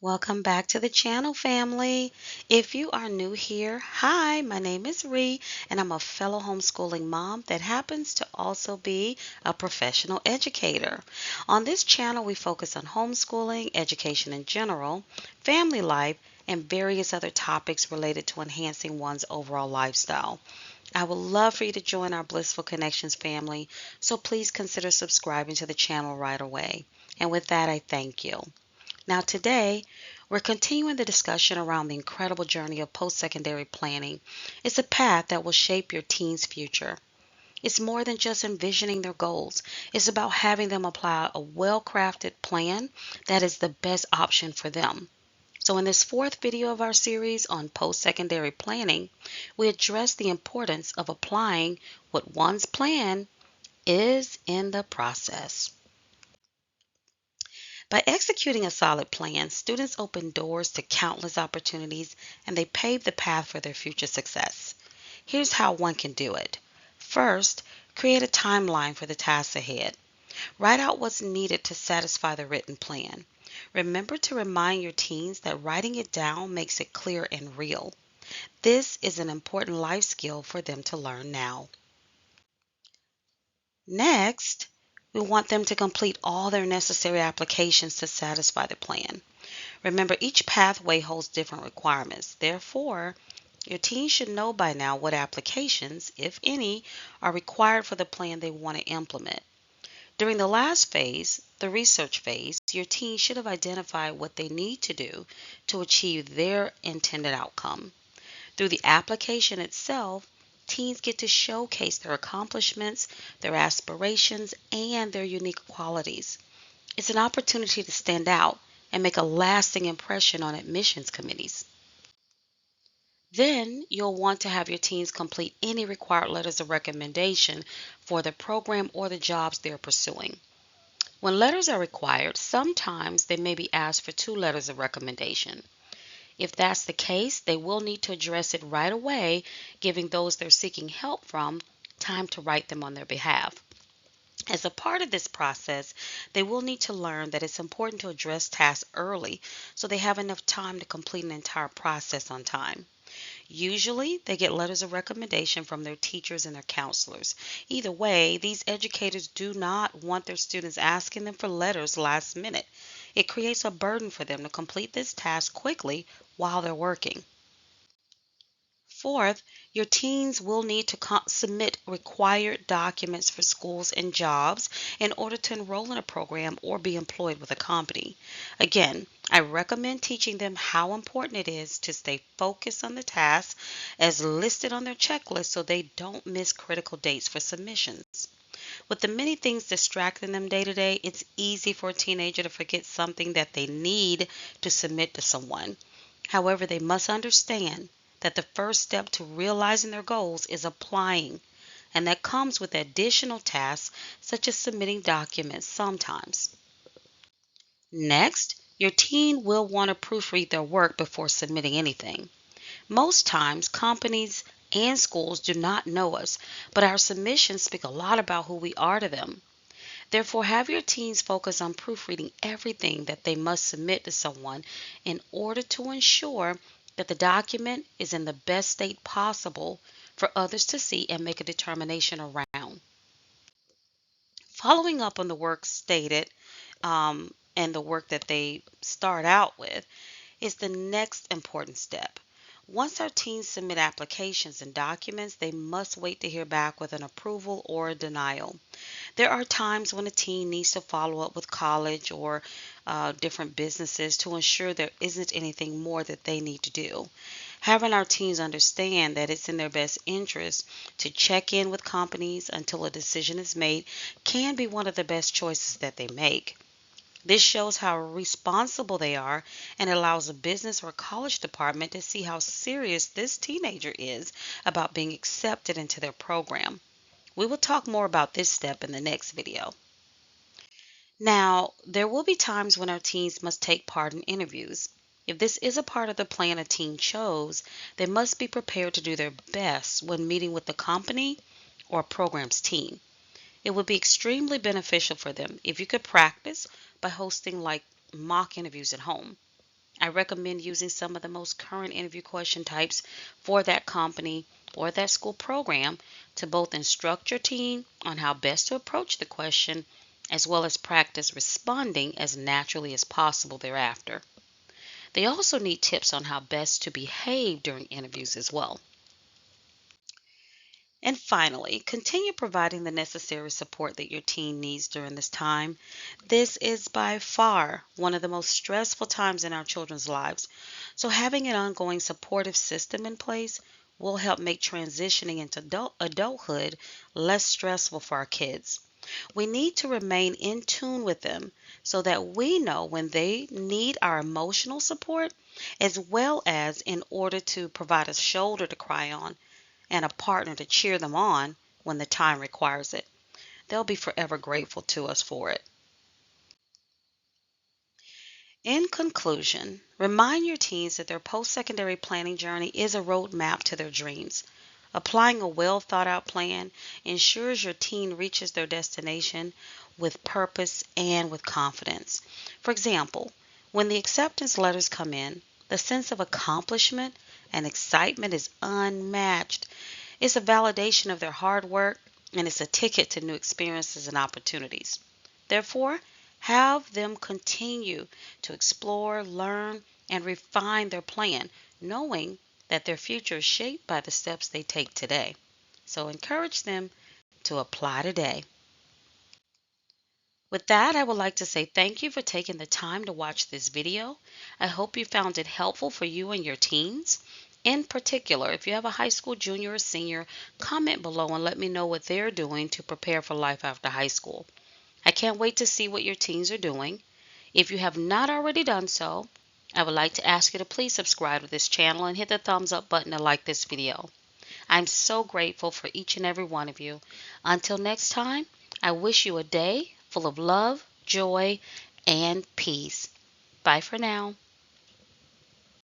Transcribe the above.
Welcome back to the channel, family. If you are new here, hi, my name is Ree, and I'm a fellow homeschooling mom that happens to also be a professional educator. On this channel, we focus on homeschooling, education in general, family life, and various other topics related to enhancing one's overall lifestyle. I would love for you to join our Blissful Connections family, so please consider subscribing to the channel right away. And with that, I thank you. Now, today, we're continuing the discussion around the incredible journey of post-secondary planning. It's a path that will shape your teen's future. It's more than just envisioning their goals. It's about having them apply a well-crafted plan that is the best option for them. So in this fourth video of our series on post-secondary planning, we address the importance of applying what one's plan is in the process. By executing a solid plan, students open doors to countless opportunities and they pave the path for their future success. Here's how one can do it. First, create a timeline for the tasks ahead. Write out what's needed to satisfy the written plan. Remember to remind your teens that writing it down makes it clear and real. This is an important life skill for them to learn now. Next, we want them to complete all their necessary applications to satisfy the plan. Remember, each pathway holds different requirements. Therefore, your teen should know by now what applications, if any, are required for the plan they want to implement. During the last phase, the research phase, your teen should have identified what they need to do to achieve their intended outcome. Through the application itself, teens get to showcase their accomplishments, their aspirations, and their unique qualities. It's an opportunity to stand out and make a lasting impression on admissions committees. Then you'll want to have your teens complete any required letters of recommendation for the program or the jobs they're pursuing. When letters are required, sometimes they may be asked for two letters of recommendation. If that's the case, they will need to address it right away, giving those they're seeking help from time to write them on their behalf. As a part of this process, they will need to learn that it's important to address tasks early so they have enough time to complete an entire process on time. Usually, they get letters of recommendation from their teachers and their counselors. Either way, these educators do not want their students asking them for letters last minute. It creates a burden for them to complete this task quickly while they're working. Fourth, your teens will need to submit required documents for schools and jobs in order to enroll in a program or be employed with a company. Again, I recommend teaching them how important it is to stay focused on the tasks as listed on their checklist so they don't miss critical dates for submissions. With the many things distracting them day to day, it's easy for a teenager to forget something that they need to submit to someone. However, they must understand that the first step to realizing their goals is applying, and that comes with additional tasks such as submitting documents sometimes. Next, your teen will want to proofread their work before submitting anything. Most times, companies and schools do not know us, but our submissions speak a lot about who we are to them. Therefore, have your teens focus on proofreading everything that they must submit to someone in order to ensure that the document is in the best state possible for others to see and make a determination around. Following up on the work stated and the work that they start out with is the next important step. Once our teens submit applications and documents, they must wait to hear back with an approval or a denial. There are times when a teen needs to follow up with college or different businesses to ensure there isn't anything more that they need to do. Having our teens understand that it's in their best interest to check in with companies until a decision is made can be one of the best choices that they make. This shows how responsible they are and allows a business or college department to see how serious this teenager is about being accepted into their program. We will talk more about this step in the next video. Now, there will be times when our teens must take part in interviews. If this is a part of the plan a teen chose, they must be prepared to do their best when meeting with the company or program's team. It would be extremely beneficial for them if you could practice by hosting like mock interviews at home. I recommend using some of the most current interview question types for that company or that school program to both instruct your teen on how best to approach the question as well as practice responding as naturally as possible thereafter. They also need tips on how best to behave during interviews as well. And finally, continue providing the necessary support that your teen needs during this time. This is by far one of the most stressful times in our children's lives. So, having an ongoing supportive system in place will help make transitioning into adulthood less stressful for our kids. We need to remain in tune with them so that we know when they need our emotional support, as well as in order to provide a shoulder to cry on and a partner to cheer them on when the time requires it. They'll be forever grateful to us for it. In conclusion, remind your teens that their post secondary planning journey is a roadmap to their dreams. Applying a well thought out plan ensures your teen reaches their destination with purpose and with confidence. For example, when the acceptance letters come in, the sense of accomplishment and excitement is unmatched. It's a validation of their hard work and it's a ticket to new experiences and opportunities. Therefore, have them continue to explore, learn, and refine their plan, knowing that their future is shaped by the steps they take today. So encourage them to apply today. With that, I would like to say thank you for taking the time to watch this video. I hope you found it helpful for you and your teens. In particular, if you have a high school junior or senior, comment below and let me know what they're doing to prepare for life after high school. I can't wait to see what your teens are doing. If you have not already done so, I would like to ask you to please subscribe to this channel and hit the thumbs up button to like this video. I'm so grateful for each and every one of you. Until next time, I wish you a day full of love, joy, and peace. Bye for now.